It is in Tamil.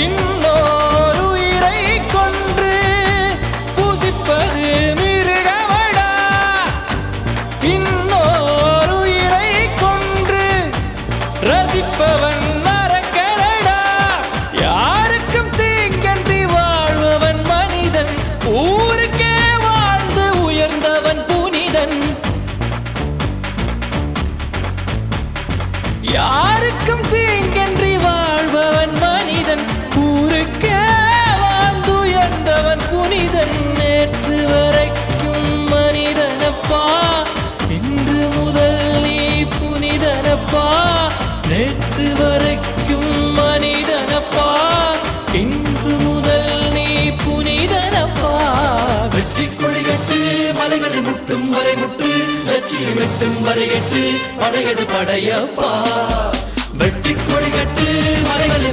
இன்னோர் உயிரை கொன்று புசிப்பது மிருகமடா. இன்னோர் உயிரை கொன்று ரசிப்பவன் நரக்கரடா. யாருக்கும் தீங்கன்றி வாழ்பவன் மனிதன், ஊருக்கே வாழ்ந்து உயர்ந்தவன் புனிதன். யாருக்கும் தீங்கன்றி வாழ்பவன் மனிதன், ஊருக்கே வாழ்ந்து உயர்ந்தவன் புனிதன். நேற்று வரைக்கும் மனிதனப்பா, இன்று முதல் நீ புனிதனப்பா. நேற்று வரைக்கும் மனிதனப்பா, இன்று முதல் நீ புனிதனப்பா. வெற்றி கொடிகட்டு மலைகளை முட்டும் வரை முட்டு, லட்சியம் எட்டும் வரை எட்டு, படையெடு படையப்பா. வெற்றி கொடிகட்டு மலைகளை